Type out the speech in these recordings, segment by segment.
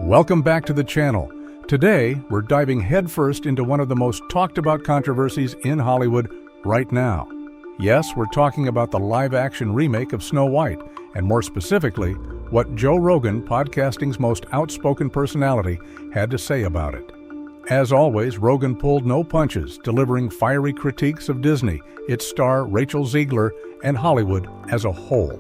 Welcome back to the channel. Today, we're diving headfirst into one of the most talked about controversies in Hollywood right now. Yes, we're talking about the live-action remake of Snow White, and more specifically, what Joe Rogan, podcasting's most outspoken personality, had to say about it. As always, Rogan pulled no punches, delivering fiery critiques of Disney, its star Rachel Zegler, and Hollywood as a whole.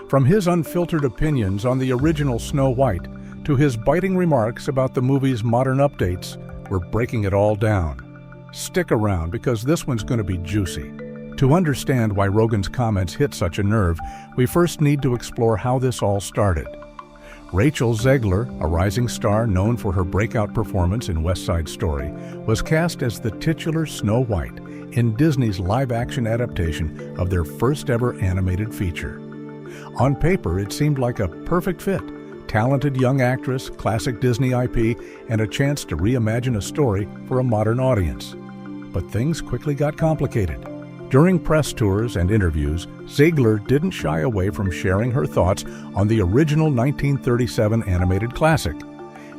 From his unfiltered opinions on the original Snow White to his biting remarks about the movie's modern updates, we're breaking it all down. Stick around because this one's going to be juicy. To understand why Rogan's comments hit such a nerve, we first need to explore how this all started. Rachel Zegler, a rising star known for her breakout performance in West Side Story, was cast as the titular Snow White in Disney's live-action adaptation of their first-ever animated feature. On paper, it seemed like a perfect fit. Talented young actress, classic Disney IP, and a chance to reimagine a story for a modern audience. But things quickly got complicated. During press tours and interviews, Zegler didn't shy away from sharing her thoughts on the original 1937 animated classic.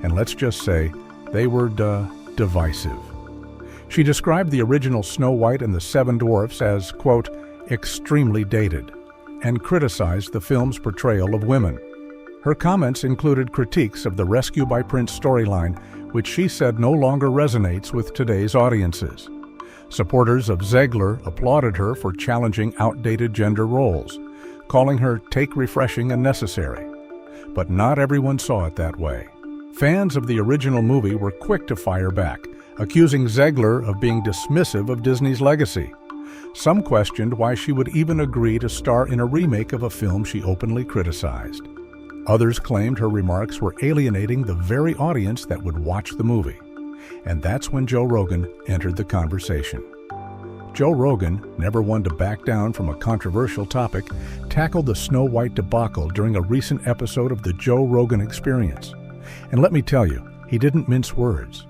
And let's just say, they were divisive. She described the original Snow White and the Seven Dwarfs as, quote, extremely dated, and criticized the film's portrayal of women. Her comments included critiques of the Rescue by Prince storyline, which she said no longer resonates with today's audiences. Supporters of Zegler applauded her for challenging outdated gender roles, calling her take-refreshing and necessary. But not everyone saw it that way. Fans of the original movie were quick to fire back, accusing Zegler of being dismissive of Disney's legacy. Some questioned why she would even agree to star in a remake of a film she openly criticized. Others claimed her remarks were alienating the very audience that would watch the movie. And that's when Joe Rogan entered the conversation. Joe Rogan, never one to back down from a controversial topic, tackled the Snow White debacle during a recent episode of the Joe Rogan Experience. And let me tell you, he didn't mince words.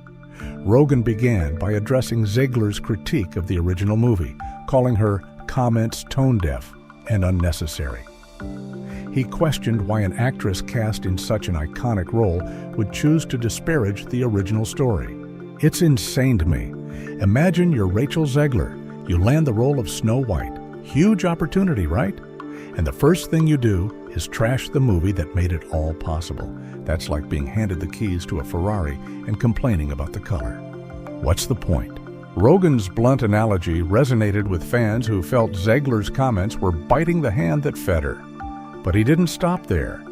Rogan began by addressing Zegler's critique of the original movie, calling her comments tone-deaf and unnecessary. He questioned why an actress cast in such an iconic role would choose to disparage the original story. It's insane to me. Imagine you're Rachel Zegler. You land the role of Snow White. Huge opportunity, right? And the first thing you do is trash the movie that made it all possible. That's like being handed the keys to a Ferrari and complaining about the color. What's the point? Rogan's blunt analogy resonated with fans who felt Zegler's comments were biting the hand that fed her. But he didn't stop there.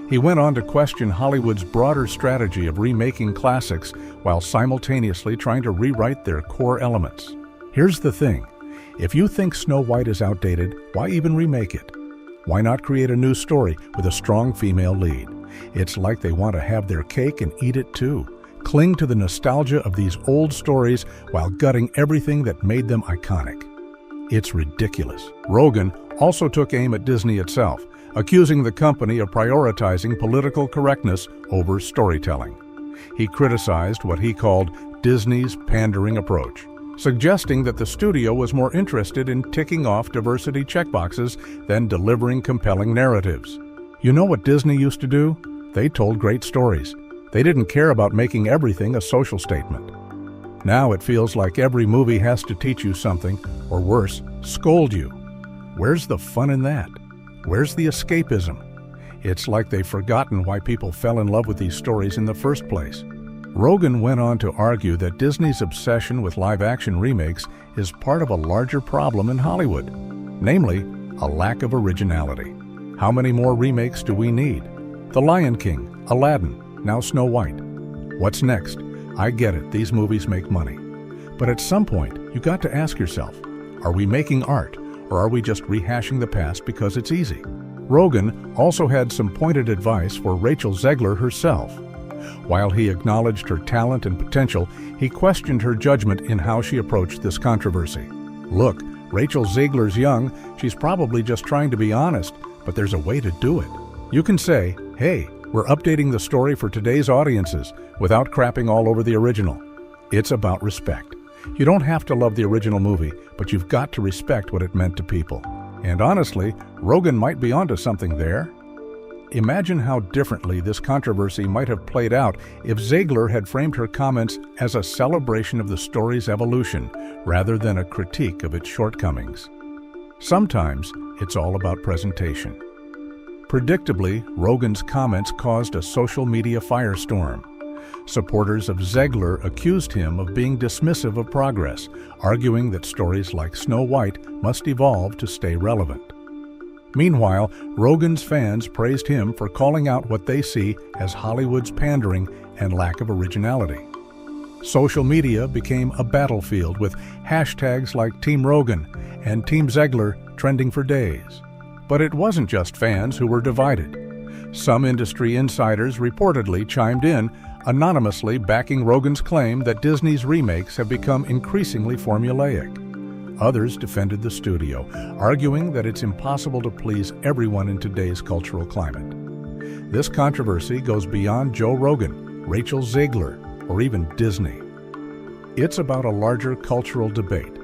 He went on to question Hollywood's broader strategy of remaking classics while simultaneously trying to rewrite their core elements. Here's the thing. If you think Snow White is outdated, why even remake it? Why not create a new story with a strong female lead? It's like they want to have their cake and eat it too. Cling to the nostalgia of these old stories while gutting everything that made them iconic. It's ridiculous. Rogan also took aim at Disney itself, accusing the company of prioritizing political correctness over storytelling. He criticized what he called Disney's pandering approach, suggesting that the studio was more interested in ticking off diversity checkboxes than delivering compelling narratives. You know what Disney used to do? They told great stories. They didn't care about making everything a social statement. Now it feels like every movie has to teach you something, or worse, scold you. Where's the fun in that? Where's the escapism? It's like they've forgotten why people fell in love with these stories in the first place. Rogan went on to argue that Disney's obsession with live-action remakes is part of a larger problem in Hollywood, namely, a lack of originality. How many more remakes do we need? The Lion King, Aladdin, now Snow White. What's next? I get it, these movies make money. But at some point, you got to ask yourself, are we making art, or are we just rehashing the past because it's easy? Rogan also had some pointed advice for Rachel Zegler herself. While he acknowledged her talent and potential, he questioned her judgment in how she approached this controversy. Look, Rachel Zegler's young, she's probably just trying to be honest, but there's a way to do it. You can say, hey, we're updating the story for today's audiences without crapping all over the original. It's about respect. You don't have to love the original movie, but you've got to respect what it meant to people. And honestly, Rogan might be onto something there. Imagine how differently this controversy might have played out if Zegler had framed her comments as a celebration of the story's evolution rather than a critique of its shortcomings. Sometimes it's all about presentation. Predictably, Rogan's comments caused a social media firestorm. Supporters of Zegler accused him of being dismissive of progress, arguing that stories like Snow White must evolve to stay relevant. Meanwhile, Rogan's fans praised him for calling out what they see as Hollywood's pandering and lack of originality. Social media became a battlefield with hashtags like Team Rogan and Team Zegler trending for days. But it wasn't just fans who were divided. Some industry insiders reportedly chimed in, anonymously backing Rogan's claim that Disney's remakes have become increasingly formulaic. Others defended the studio, arguing that it's impossible to please everyone in today's cultural climate. This controversy goes beyond Joe Rogan, Rachel Zegler, or even Disney. It's about a larger cultural debate.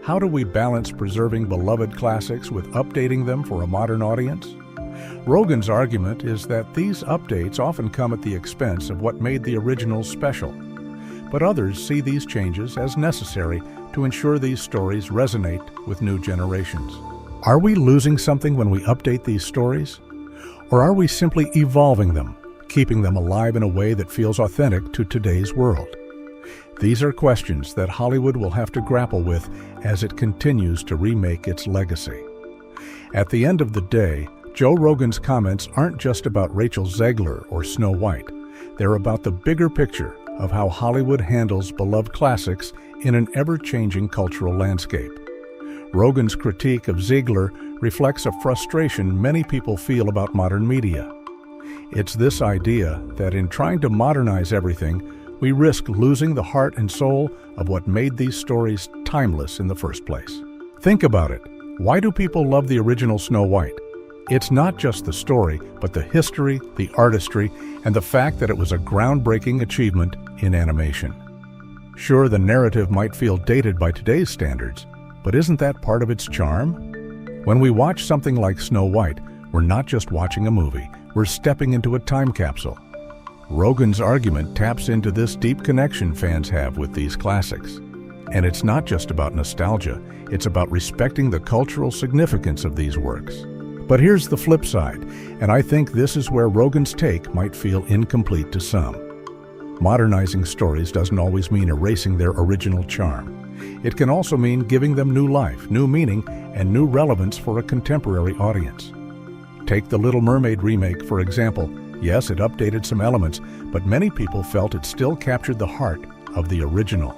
How do we balance preserving beloved classics with updating them for a modern audience? Rogan's argument is that these updates often come at the expense of what made the originals special. But others see these changes as necessary to ensure these stories resonate with new generations. Are we losing something when we update these stories? Or are we simply evolving them, keeping them alive in a way that feels authentic to today's world? These are questions that Hollywood will have to grapple with as it continues to remake its legacy. At the end of the day, Joe Rogan's comments aren't just about Rachel Zegler or Snow White. They're about the bigger picture of how Hollywood handles beloved classics in an ever-changing cultural landscape. Rogan's critique of Zegler reflects a frustration many people feel about modern media. It's this idea that in trying to modernize everything, we risk losing the heart and soul of what made these stories timeless in the first place. Think about it. Why do people love the original Snow White? It's not just the story, but the history, the artistry, and the fact that it was a groundbreaking achievement in animation. Sure, the narrative might feel dated by today's standards, but isn't that part of its charm? When we watch something like Snow White, we're not just watching a movie, we're stepping into a time capsule. Rogan's argument taps into this deep connection fans have with these classics. And it's not just about nostalgia, it's about respecting the cultural significance of these works. But here's the flip side, and I think this is where Rogan's take might feel incomplete to some. Modernizing stories doesn't always mean erasing their original charm. It can also mean giving them new life, new meaning, and new relevance for a contemporary audience. Take The Little Mermaid remake, for example. Yes, it updated some elements, but many people felt it still captured the heart of the original.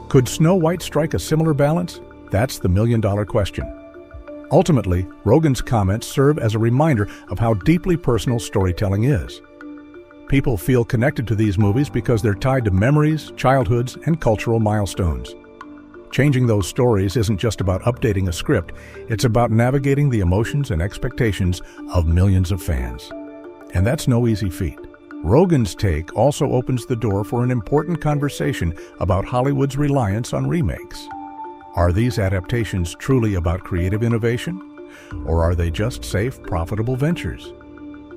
Could Snow White strike a similar balance? That's the million-dollar question. Ultimately, Rogan's comments serve as a reminder of how deeply personal storytelling is. People feel connected to these movies because they're tied to memories, childhoods, and cultural milestones. Changing those stories isn't just about updating a script, it's about navigating the emotions and expectations of millions of fans. And that's no easy feat. Rogan's take also opens the door for an important conversation about Hollywood's reliance on remakes. Are these adaptations truly about creative innovation? Or are they just safe, profitable ventures?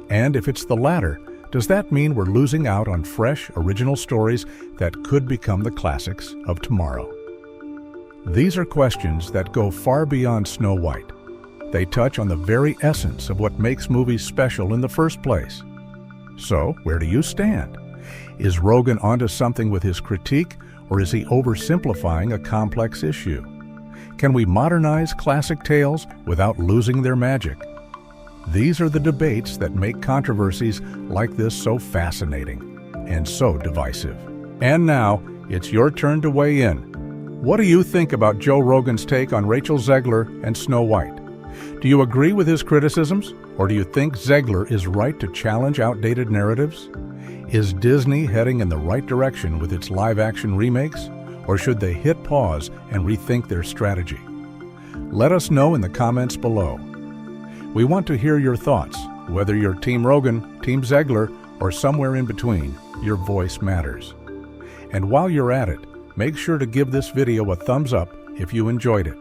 And if it's the latter, does that mean we're losing out on fresh, original stories that could become the classics of tomorrow? These are questions that go far beyond Snow White. They touch on the very essence of what makes movies special in the first place. So, where do you stand? Is Rogan onto something with his critique, or is he oversimplifying a complex issue? Can we modernize classic tales without losing their magic? These are the debates that make controversies like this so fascinating and so divisive. And now, it's your turn to weigh in. What do you think about Joe Rogan's take on Rachel Zegler and Snow White? Do you agree with his criticisms, or do you think Zegler is right to challenge outdated narratives? Is Disney heading in the right direction with its live-action remakes, or should they hit pause and rethink their strategy? Let us know in the comments below. We want to hear your thoughts. Whether you're Team Rogan, Team Zegler, or somewhere in between, your voice matters. And while you're at it, make sure to give this video a thumbs up if you enjoyed it.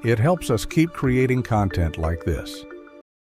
It helps us keep creating content like this.